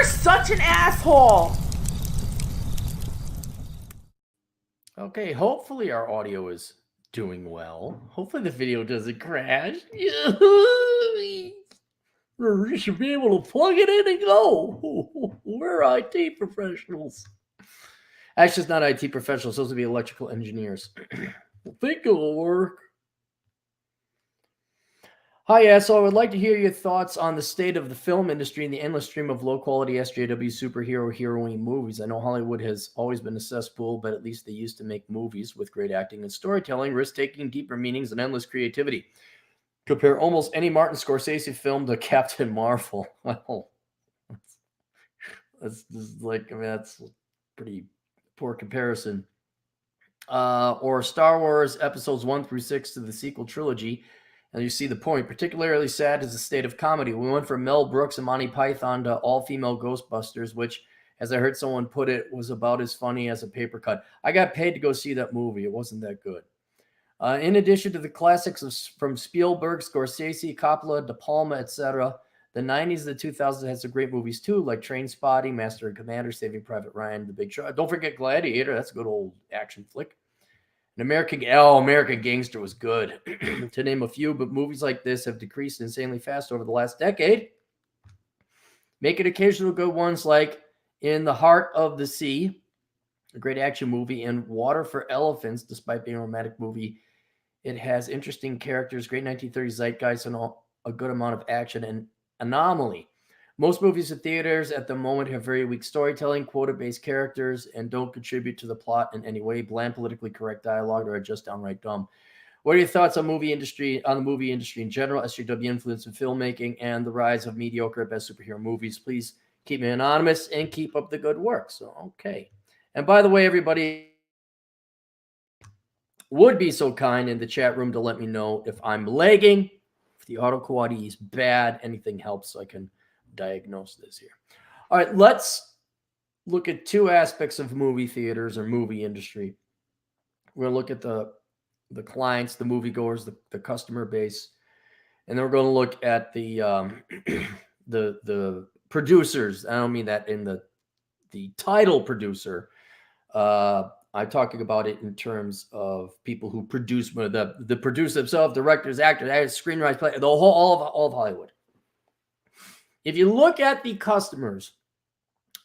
You're such an asshole. Okay, hopefully our audio is doing well. Hopefully the video doesn't crash. We should be able to plug it in and go. We're IT professionals. Actually, it's not IT professionals. It's supposed to be electrical engineers. I think it'll work. Hi, so I would like to hear your thoughts on the state of the film industry and the endless stream of low-quality SJW superhero heroine movies. I know Hollywood has always been a cesspool, but at least they used to make movies with great acting and storytelling, risk-taking, deeper meanings, and endless creativity. Compare almost any Martin Scorsese film to Captain Marvel. Well, that's like, I mean, that's a pretty poor comparison. Or Star Wars episodes 1 through 6 to the sequel trilogy. And you see the point. Particularly sad is the state of comedy. We went from Mel Brooks and Monty Python to all-female Ghostbusters, which, as I heard someone put it, was about as funny as a paper cut. I got paid to go see that movie. It wasn't that good. In addition to the classics from Spielberg, Scorsese, Coppola, De Palma, etc., the 90s and the 2000s had some great movies too, like Trainspotting, Master and Commander, Saving Private Ryan, The Big Short. Don't forget Gladiator. That's a good old action flick. American Gangster was good, to name a few, but movies like this have decreased insanely fast over the last decade. Making occasional good ones like In the Heart of the Sea, a great action movie, and Water for Elephants, despite being a romantic movie. It has interesting characters, great 1930s zeitgeist, and a good amount of action and anomaly. Most movies in theaters at the moment have very weak storytelling, quota-based characters, and don't contribute to the plot in any way. Bland, politically correct dialogue, or are just downright dumb. What are your thoughts on the movie industry in general, SJW influence in filmmaking, and the rise of mediocre best superhero movies? Please keep me anonymous and keep up the good work. So, okay. And by the way, everybody would be so kind in the chat room to let me know if I'm lagging, if the auto quality is bad, anything helps so I can diagnose this here. All right, let's look at two aspects of movie theaters or movie industry. We're going to look at the clients, the moviegoers, the customer base, and then we're going to look at the the producers. I don't mean that in the title producer. I'm talking about it in terms of people who produce the producer themselves, directors, actors, screenwriters, play the whole all of Hollywood. If you look at the customers,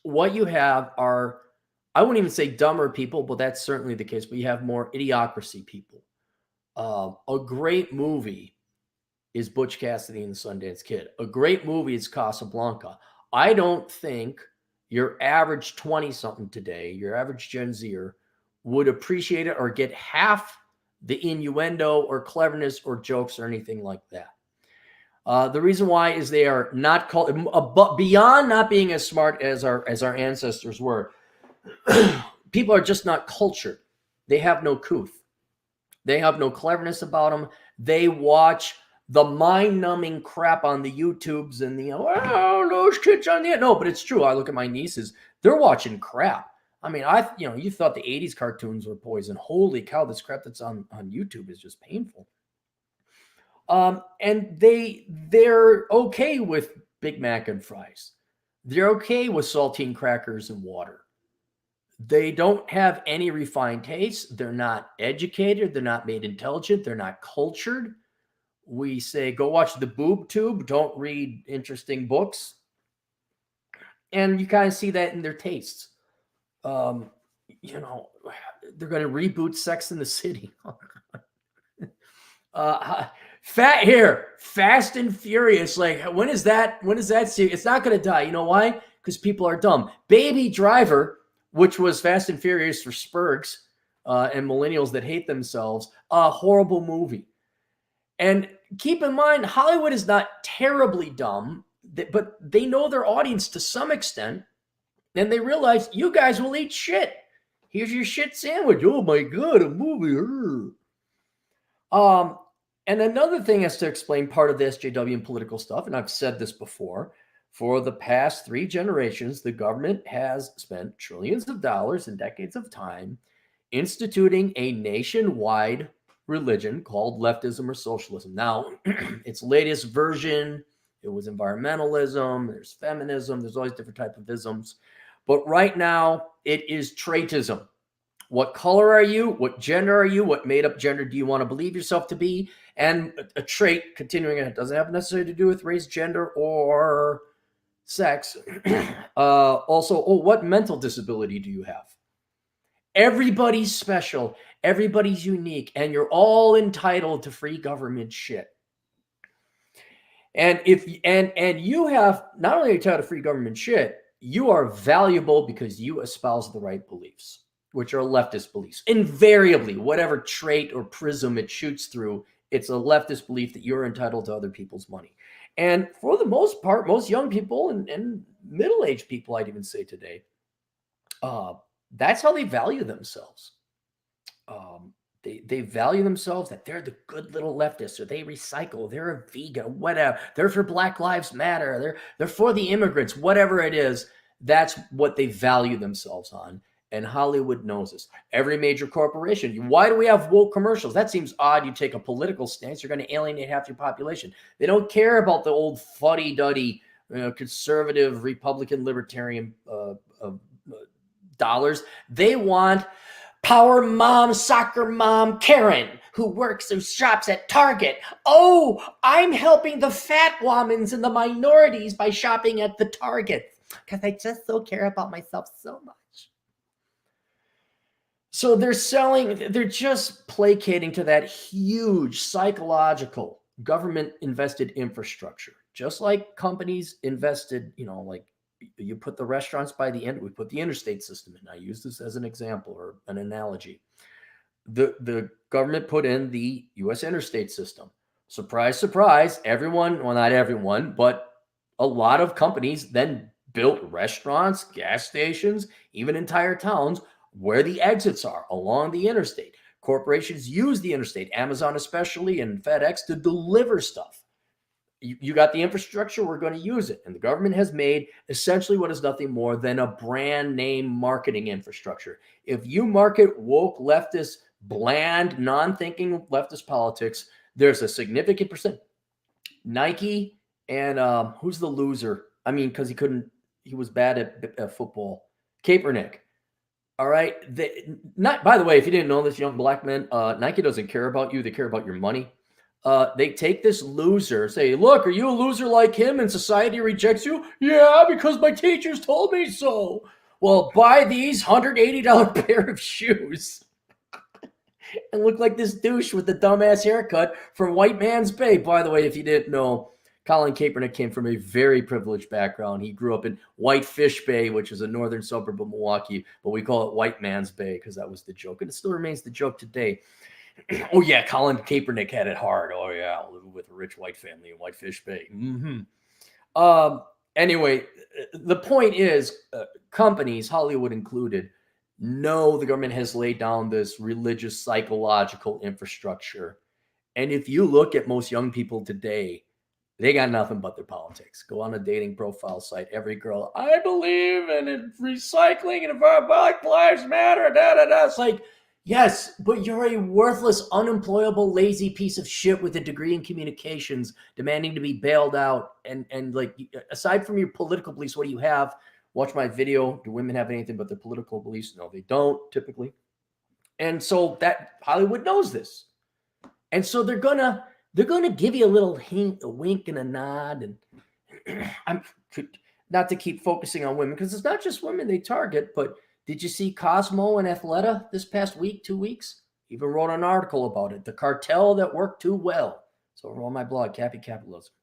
what you have are, I wouldn't even say dumber people, but that's certainly the case. But you have more idiocracy people. A great movie is Butch Cassidy and the Sundance Kid. A great movie is Casablanca. I don't think your average 20-something today, your average Gen Zer, would appreciate it or get half the innuendo or cleverness or jokes or anything like that. The reason why is they are not beyond not being as smart as our ancestors were. People are just not cultured. They have no couth. They have no cleverness about them. They watch the mind-numbing crap on the YouTubes and the those kids on the no, but it's true. I look at my nieces; they're watching crap. I mean, you thought the '80s cartoons were poison. Holy cow! This crap that's on YouTube is just painful. And they're okay with Big Mac and fries. They're okay with saltine crackers and water. They don't have any refined taste. They're not educated. They're not made intelligent. They're not cultured. We say, go watch the boob tube. Don't read interesting books. And you kind of see that in their tastes. They're going to reboot Sex in the City. Fast and Furious. Like, when is that? When is that? It's not going to die. You know why? Because people are dumb. Baby Driver, which was Fast and Furious for Spurgs and millennials that hate themselves, a horrible movie. And keep in mind, Hollywood is not terribly dumb, but they know their audience to some extent, and they realize you guys will eat shit. Here's your shit sandwich. Oh my God, a movie. And another thing is to explain part of the SJW and political stuff, and I've said this before. For the past 3 generations, the government has spent trillions of dollars and decades of time instituting a nationwide religion called leftism or socialism. Now, its latest version, It was environmentalism, there's feminism, there's always different types of isms. But right now, it is traitism. What color are you? What gender are you? What made up gender do you want to believe yourself to be? And a trait, continuing it, doesn't have necessarily to do with race, gender, or sex. Also, what mental disability do you have? Everybody's special, everybody's unique, and you're all entitled to free government shit. And if and you have not only entitled to free government shit, you are valuable because you espouse the right beliefs, which are leftist beliefs. Invariably, whatever trait or prism it shoots through, it's a leftist belief that you're entitled to other people's money. And for the most part, most young people and middle-aged people, I'd even say today, that's how they value themselves. They value themselves that they're the good little leftists, or they recycle, they're a vegan, whatever. They're for Black Lives Matter. They're for the immigrants, whatever it is. That's what they value themselves on. And Hollywood knows this. Every major corporation. Why do we have woke commercials? That seems odd. You take a political stance, you're going to alienate half your population. They don't care about the old fuddy-duddy, conservative, Republican, libertarian dollars. They want power mom, soccer mom Karen, who shops at Target. Oh, I'm helping the fat womans and the minorities by shopping at the Target because I just so care about myself so much. So they're just placating to that huge psychological government invested infrastructure, just like companies invested, like you put the restaurants by the end, we put the interstate system in. I use this as an example or an analogy. The government put in the U.S. interstate system. Surprise, surprise, everyone, well, not everyone, but a lot of companies then built restaurants, gas stations, even entire towns where the exits are along the interstate. Corporations use the interstate, Amazon especially, and FedEx to deliver stuff. You got the infrastructure, we're going to use it. And the government has made essentially what is nothing more than a brand name marketing infrastructure. If you market woke, leftist, bland, non-thinking leftist politics, there's a significant percent. Nike and who's the loser? I mean, because he was bad at football. Kaepernick. All right. By the way, if you didn't know this, young black men, Nike doesn't care about you. They care about your money. They take this loser, say, look, are you a loser like him and society rejects you? Yeah, because my teachers told me so. Well, buy these $180 pair of shoes and look like this douche with the dumbass haircut from White Man's Bay. By the way, if you didn't know, Colin Kaepernick came from a very privileged background. He grew up in Whitefish Bay, which is a northern suburb of Milwaukee, but we call it White Man's Bay because that was the joke, and it still remains the joke today. Oh, yeah, Colin Kaepernick had it hard. Oh, yeah, living with a rich white family in Whitefish Bay. Anyway, the point is companies, Hollywood included, know the government has laid down this religious, psychological infrastructure. And if you look at most young people today, they got nothing but their politics. Go on a dating profile site. Every girl, I believe in recycling and Black Lives Matter. It's like, yes, but you're a worthless, unemployable, lazy piece of shit with a degree in communications demanding to be bailed out. And like, aside from your political beliefs, what do you have? Watch my video. Do women have anything but their political beliefs? No, they don't typically. And so that Hollywood knows this. And so they're gonna give you a little hint, a wink, and a nod. And I'm not to keep focusing on women because it's not just women they target. But did you see Cosmo and Athleta this past week, 2 weeks? Even wrote an article about it. The cartel that worked too well. So on my blog, Cappy Capitalism.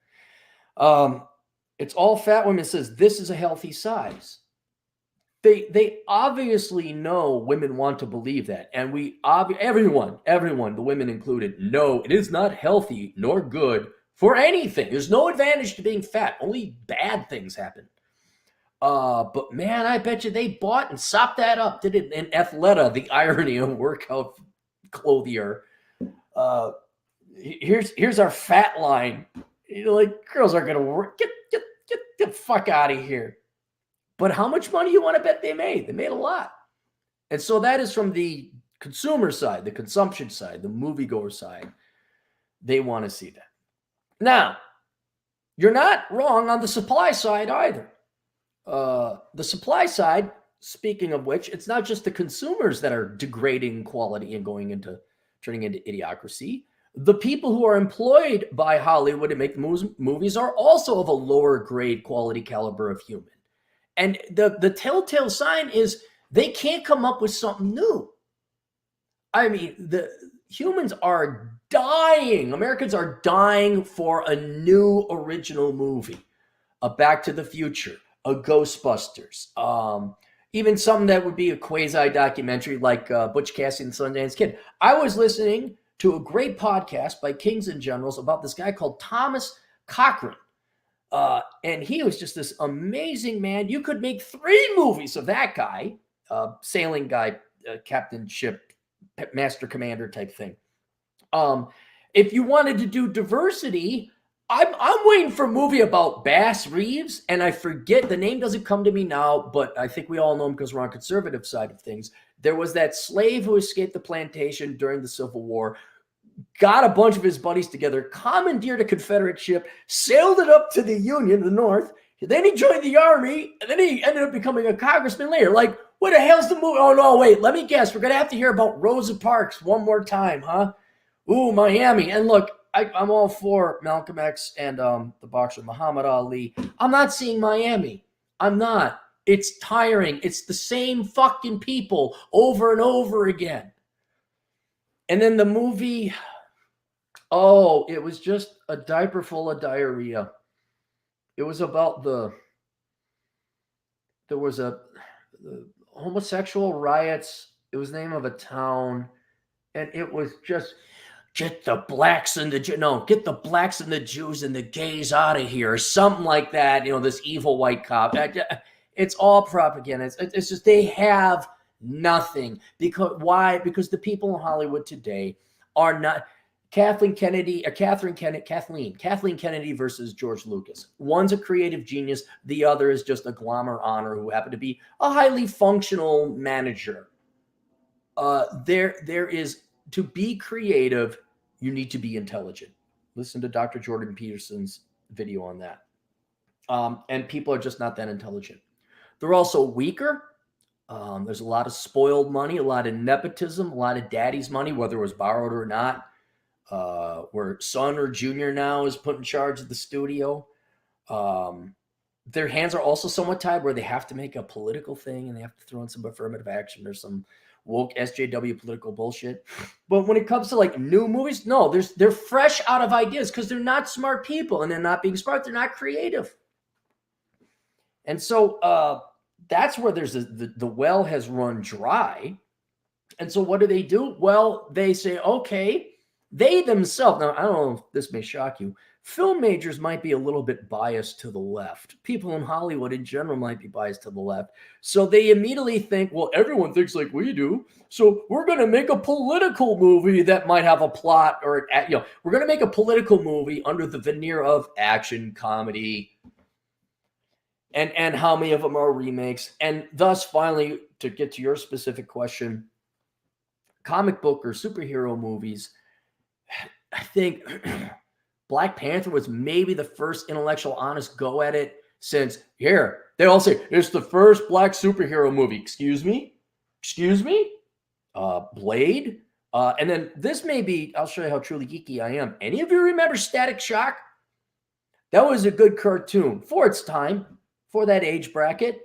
It's all fat women. Says this is a healthy size. They obviously know women want to believe that. And everyone, the women included, know it is not healthy nor good for anything. There's no advantage to being fat. Only bad things happen. But man, I bet you they bought and sopped that up. Did it in Athleta, the irony of workout clothier. Here's our fat line. Like girls aren't gonna work. Get the fuck out of here. But how much money you want to bet they made? They made a lot. And so that is from the consumer side, the consumption side, the moviegoer side. They want to see that. Now, You're not wrong on the supply side either. The supply side, speaking of which, it's not just the consumers that are degrading quality and turning into idiocracy. The people who are employed by Hollywood to make movies are also of a lower grade quality caliber of human. And the telltale sign is they can't come up with something new. I mean, the humans are dying. Americans are dying for a new original movie, a Back to the Future, a Ghostbusters, even something that would be a quasi documentary like Butch Cassidy and Sundance Kid. I was listening to a great podcast by Kings and Generals about this guy called Thomas Cochran. And he was just this amazing man. You could make 3 movies of that guy, sailing guy, captain ship, master commander type thing. If you wanted to do diversity, I'm waiting for a movie about Bass Reeves, and I forget, the name doesn't come to me now, but I think we all know him because we're on conservative side of things. There was that slave who escaped the plantation during the Civil War, got a bunch of his buddies together, commandeered a Confederate ship, sailed it up to the Union, the North. Then he joined the army, and then he ended up becoming a congressman later. Like, what the hell's the movie? Oh, no, wait, let me guess. We're going to have to hear about Rosa Parks one more time, huh? Ooh, Miami. And look, I'm all for Malcolm X and the boxer Muhammad Ali. I'm not seeing Miami. I'm not. It's tiring. It's the same fucking people over and over again. And then the movie, oh, it was just a diaper full of diarrhea. It was about there was the homosexual riots. It was the name of a town. And it was just, get the blacks and the Jews and the gays out of here, or something like that. This evil white cop. It's all propaganda. It's just they have nothing. Why? Because the people in Hollywood today are not. Kathleen Kennedy versus George Lucas. One's a creative genius. The other is just a glamour honor who happened to be a highly functional manager. There is, to be creative, you need to be intelligent. Listen to Dr. Jordan Peterson's video on that. And people are just not that intelligent. They're also weaker. There's a lot of spoiled money, a lot of nepotism, a lot of daddy's money, whether it was borrowed or not, where son or junior now is put in charge of the studio. Their hands are also somewhat tied where they have to make a political thing and they have to throw in some affirmative action. There's some woke SJW political bullshit. But when it comes to like new movies, no, they're fresh out of ideas because they're not smart people, and they're not being smart. They're not creative. And so that's where there's the well has run dry. And so what do? Well, they say, okay, they themselves, now I don't know if this may shock you, film majors might be a little bit biased to the left. People in Hollywood in general might be biased to the left. So they immediately think, well, everyone thinks like we do. So we're going to make a political movie that might have a plot, or, we're going to make a political movie under the veneer of action, comedy, and how many of them are remakes. And thus, finally, to get to your specific question, comic book or superhero movies, I think Black Panther was maybe the first intellectual honest go at it since, here, they all say, it's the first black superhero movie. Excuse me? Blade? And then this may be, I'll show you how truly geeky I am. Any of you remember Static Shock? That was a good cartoon for its time, for that age bracket.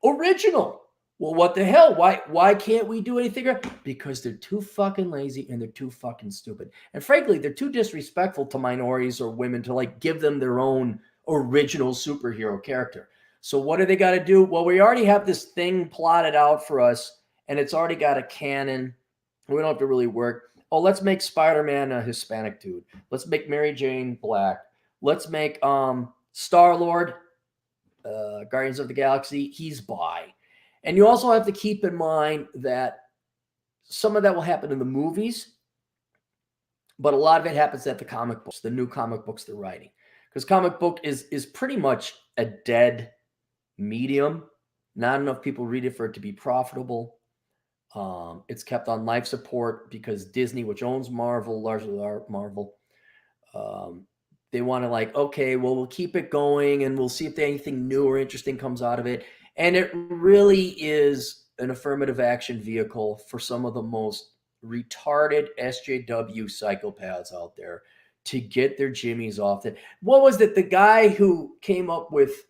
Original. Well, what the hell? Why can't we do anything? Because they're too fucking lazy and they're too fucking stupid. And frankly, they're too disrespectful to minorities or women to like give them their own original superhero character. So what do they got to do? Well, we already have this thing plotted out for us, and it's already got a canon. We don't have to really work. Oh, let's make Spider-Man a Hispanic dude. Let's make Mary Jane black. Let's make Star-Lord, Guardians of the Galaxy, he's bi. And you also have to keep in mind that some of that will happen in the movies, but a lot of it happens at the comic books, the new comic books they're writing. Because comic book is pretty much a dead medium. Not enough people read it for it to be profitable. It's kept on life support because Disney, which owns Marvel, largely Marvel, they want to like, okay, well, we'll keep it going and we'll see if anything new or interesting comes out of it. And it really is an affirmative action vehicle for some of the most retarded SJW psychopaths out there to get their jimmies off it. What was it? The guy who came up with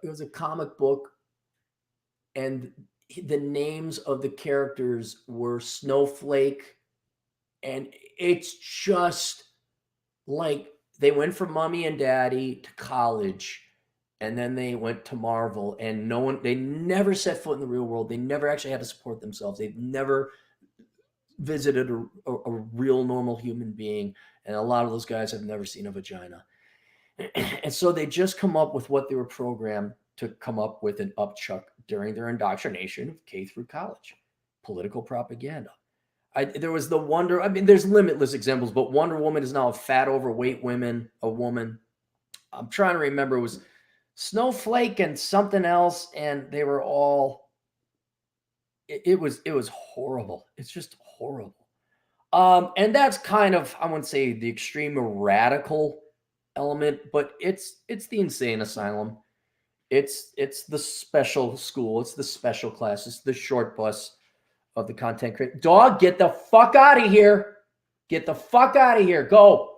it was a comic book, and the names of the characters were Snowflake, and it's just like they went from mommy and daddy to college, and then they went to Marvel, and they never set foot in the real world. They never actually had to support themselves. They've never visited a real normal human being, and a lot of those guys have never seen a vagina. And so they just come up with what they were programmed to come up with and upchuck during their indoctrination of K through college, political propaganda. There was the Wonder, I mean, there's limitless examples, but Wonder Woman is now a fat, overweight woman. I'm trying to remember, it was Snowflake and something else, and they were all, it was horrible. It's just horrible. And that's kind of, I wouldn't say the extreme radical element, but it's the insane asylum. It's the special school. It's the special class. It's the short bus of the content creator. Dog, get the fuck out of here. Get the fuck out of here. Go.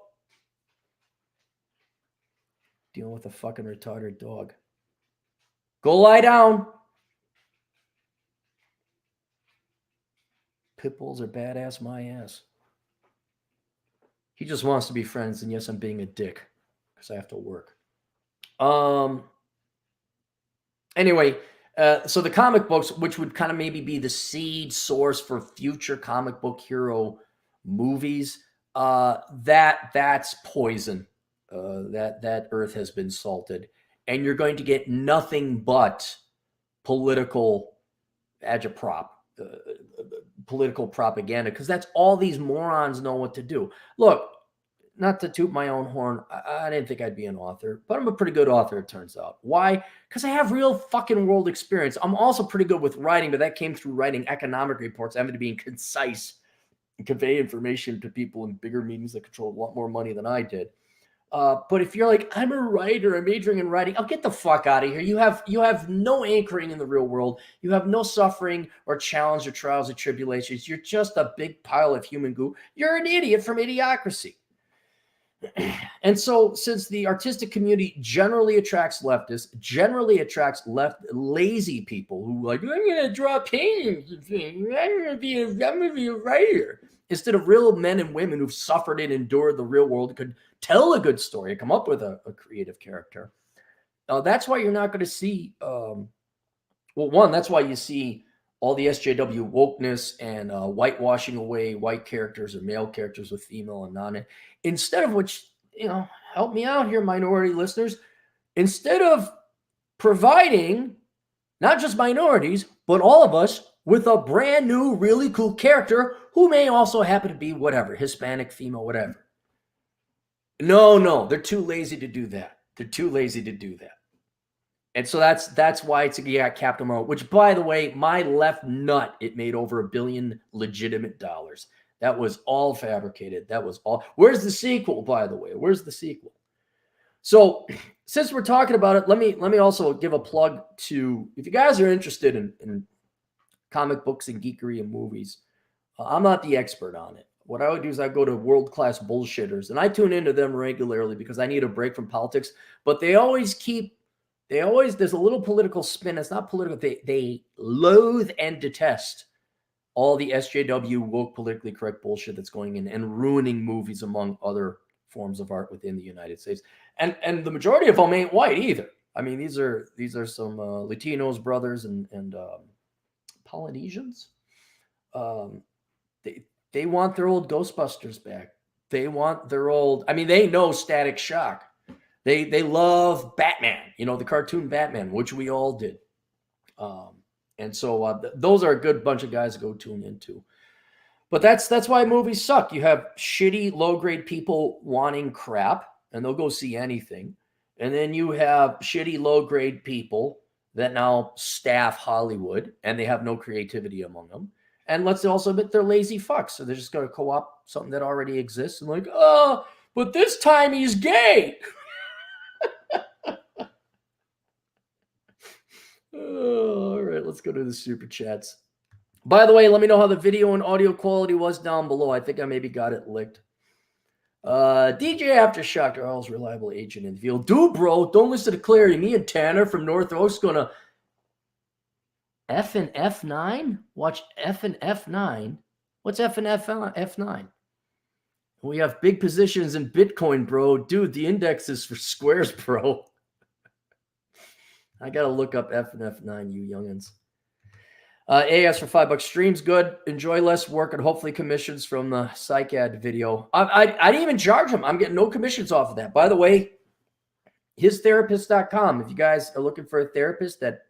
Dealing with a fucking retarded dog. Go lie down. Pit bulls are badass my ass. He just wants to be friends, and yes, I'm being a dick because I have to work. Anyway, so the comic books, which would kind of maybe be the seed source for future comic book hero movies, that's poison. That earth has been salted, and you're going to get nothing but political agitprop, political propaganda, because that's all these morons know what to do. Look, not to toot my own horn, I didn't think I'd be an author, but I'm a pretty good author, it turns out. Why? Because I have real fucking world experience. I'm also pretty good with writing, but that came through writing economic reports, having to be concise and convey information to people in bigger meetings that control a lot more money than I did. But if you're like, I'm a writer, I'm majoring in writing, I'll get the fuck out of here. You have no anchoring in the real world. You have no suffering or challenge or trials or tribulations. You're just a big pile of human goo. You're an idiot from Idiocracy. And so, since the artistic community generally attracts leftists, generally attracts lazy people who like, I'm going to draw paintings, I'm going to be a writer, instead of real men and women who've suffered and endured the real world, could tell a good story, come up with a creative character. That's why you're not going to see, that's why you see all the SJW wokeness and whitewashing away white characters or male characters with female and non. Instead of which, help me out here, minority listeners. Instead of providing not just minorities, but all of us with a brand new, really cool character who may also happen to be whatever, Hispanic, female, whatever. No, they're too lazy to do that. And so that's why you got Captain Marvel, which, by the way, my left nut, it made over $1 billion legitimate dollars. That was all fabricated. That was all. Where's the sequel, by the way? Where's the sequel? So since we're talking about it, let me also give a plug to, if you guys are interested in comic books and geekery and movies, I'm not the expert on it. What I would do is I go to world-class bullshitters, and I tune into them regularly because I need a break from politics. But there's a little political spin. It's not political. They loathe and detest all the SJW woke politically correct bullshit that's going in and ruining movies, among other forms of art within the United States. And the majority of them ain't white either. I mean, these are some Latinos, brothers, and Polynesians. They want their old Ghostbusters back. They want their old. I mean, they know Static Shock. They love Batman. The cartoon Batman, which we all did. And so those are a good bunch of guys to go tune into. But that's why movies suck. You have shitty, low-grade people wanting crap, and they'll go see anything. And then you have shitty, low-grade people that now staff Hollywood, and they have no creativity among them. And let's also admit they're lazy fucks. So they're just going to co-opt something that already exists and like, but this time he's gay. Oh, all right, let's go to the super chats. By the way, let me know how the video and audio quality was down below. I think I maybe got it licked. DJ Aftershock, Earl's reliable agent in the field. Dude, bro, don't listen to Clary. Me and Tanner from North Oaks gonna F and F9? Watch F and F9. What's F and F9? We have big positions in Bitcoin, bro. Dude, the index is for squares, bro. I gotta look up F and F9, you youngins. AS for $5. Stream's good. Enjoy less work and hopefully commissions from the psych ad video. I didn't even charge him. I'm getting no commissions off of that. By the way, histherapist.com. If you guys are looking for a therapist that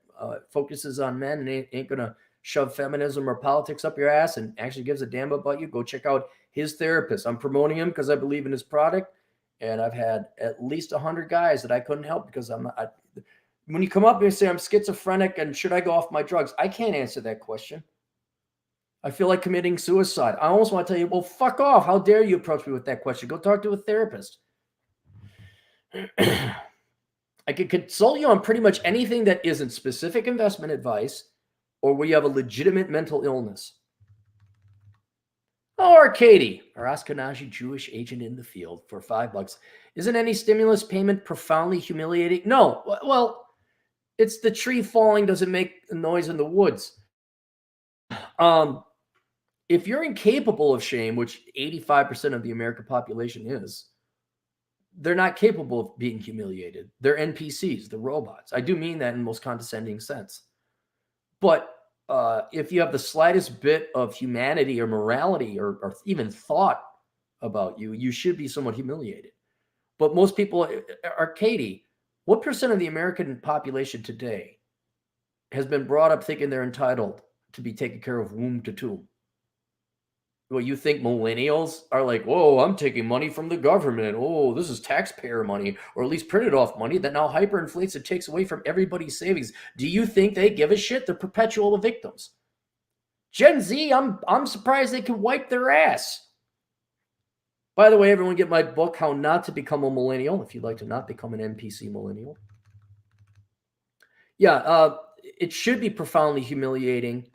focuses on men and ain't going to shove feminism or politics up your ass and actually gives a damn about you, go check out His Therapist. I'm promoting him because I believe in his product. And I've had at least 100 guys that I couldn't help because I'm not. When you come up and say I'm schizophrenic and should I go off my drugs, I can't answer that question. I feel like committing suicide. I almost want to tell you, well, fuck off. How dare you approach me with that question? Go talk to a therapist. I could consult you on pretty much anything that isn't specific investment advice or where you have a legitimate mental illness. Oh, Arcady, our Ashkenazi Jewish agent in the field for $5. Isn't any stimulus payment profoundly humiliating? No. Well, it's the tree falling doesn't make a noise in the woods. If you're incapable of shame, which 85% of the American population is, they're not capable of being humiliated. They're NPCs, the robots. I do mean that in the most condescending sense. But if you have the slightest bit of humanity or morality or even thought about you, you should be somewhat humiliated. But most people, Arcady, what percent of the American population today has been brought up thinking they're entitled to be taken care of womb to tomb? Well, you think millennials are like, whoa, I'm taking money from the government. Oh, this is taxpayer money, or at least printed off money that now hyperinflates and takes away from everybody's savings. Do you think they give a shit? They're perpetual victims. Gen Z, I'm surprised they can wipe their ass. By the way, everyone get my book, How Not to Become a Millennial, if you'd like to not become an NPC millennial. Yeah, it should be profoundly humiliating,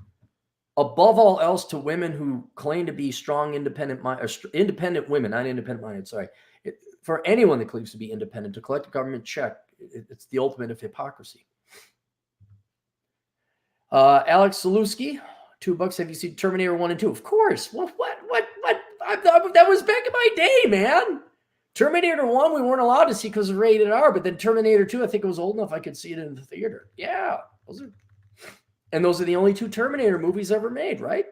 above all else, to women who claim to be strong, independent women, not independent-minded, sorry. For anyone that claims to be independent, to collect a government check, it's the ultimate of hypocrisy. Alex Saluski, $2. Have you seen Terminator 1 and 2? Of course. What? That was back in my day, man. Terminator 1, we weren't allowed to see because of rated R, but then Terminator 2, I think it was old enough I could see it in the theater. Yeah. Those are the only 2 Terminator movies ever made, right?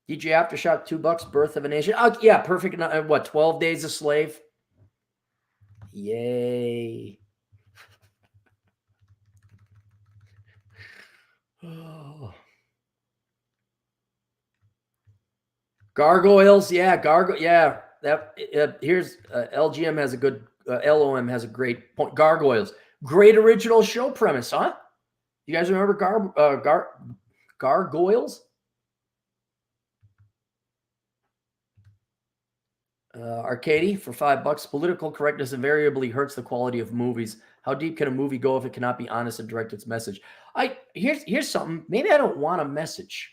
DJ Aftershock, $2. Birth of a Nation. Oh, yeah, perfect. What, 12 Days a Slave? Yay. Oh. Gargoyles, yeah, yeah. Here's LGM has a good LOM has a great point. Gargoyles, great original show premise, huh? You guys remember Gargoyles? Arcady for $5. Political correctness invariably hurts the quality of movies. How deep can a movie go if it cannot be honest and direct its message? Here's something. Maybe I don't want a message.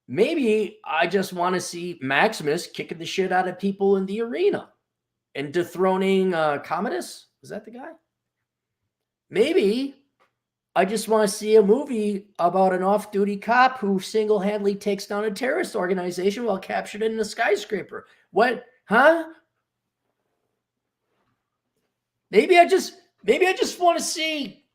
Maybe I just want to see Maximus kicking the shit out of people in the arena and dethroning Commodus. Was that the guy? Maybe I just want to see a movie about an off-duty cop who single-handedly takes down a terrorist organization while captured in a skyscraper. What? Huh? Maybe I just want to see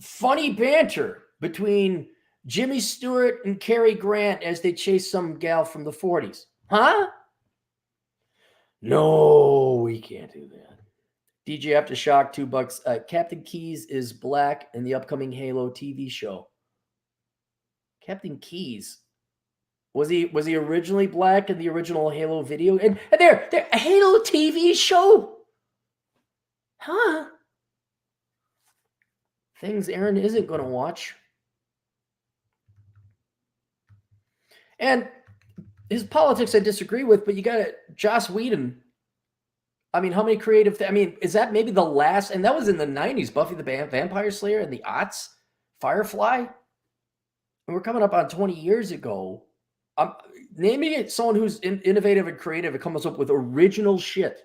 funny banter between Jimmy Stewart and Cary Grant as they chase some gal from the 40s. Huh? No, we can't do that. DJ Aftershock, $2. Captain Keyes is black in the upcoming Halo TV show. Captain Keyes. Was he originally black in the original Halo video? And there, a Halo TV show. Huh? Things Aaron isn't going to watch. And his politics I disagree with, but you got Joss Whedon. I mean, how many creative? I mean, is that maybe the last? And that was in the '90s. Buffy the Vampire Slayer and the aughts, Firefly. And we're coming up on 20 years ago. I'm naming it someone who's innovative and creative and comes up with original shit.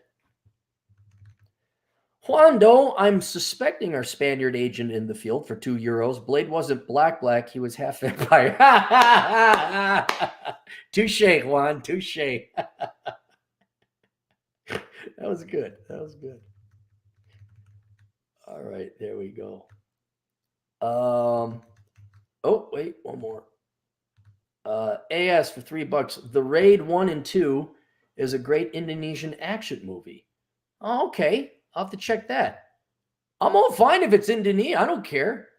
Juando, I'm suspecting our Spaniard agent in the field for €2. Blade wasn't black, he was half vampire. Touche, Juan, touche. That was good. That was good. All right, there we go. Oh, wait, one more. AS for $3. The Raid 1 and 2 is a great Indonesian action movie. Oh, okay. I'll have to check that. I'm all fine if it's Indonesia. I don't care.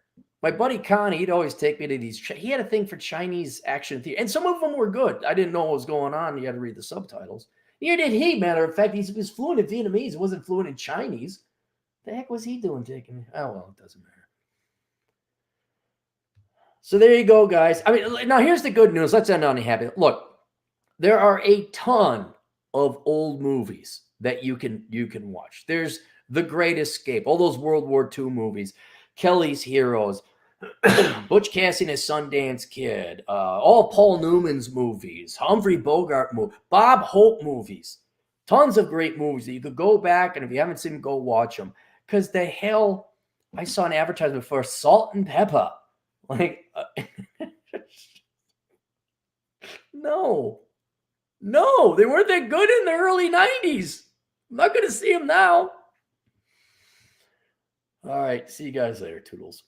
My buddy Connie, he'd always take me to these. He had a thing for Chinese action theater, and some of them were good. I didn't know what was going on. You had to read the subtitles. Neither did he. Matter of fact, he was fluent in Vietnamese. He wasn't fluent in Chinese. The heck was he doing taking me? Oh, well, it doesn't matter. So there you go, guys. I mean, now here's the good news. Let's end on a happy. Look, there are a ton of old movies that you can watch. There's The Great Escape, all those World War II movies, Kelly's Heroes, Butch Cassidy and his Sundance Kid, all Paul Newman's movies, Humphrey Bogart movies, Bob Hope movies, tons of great movies that you could go back, and if you haven't seen them, go watch them. Because the hell, I saw an advertisement for Salt and Pepper. Like, no, they weren't that good in the early 90s. I'm not going to see them now. All right. See you guys later. Toodles.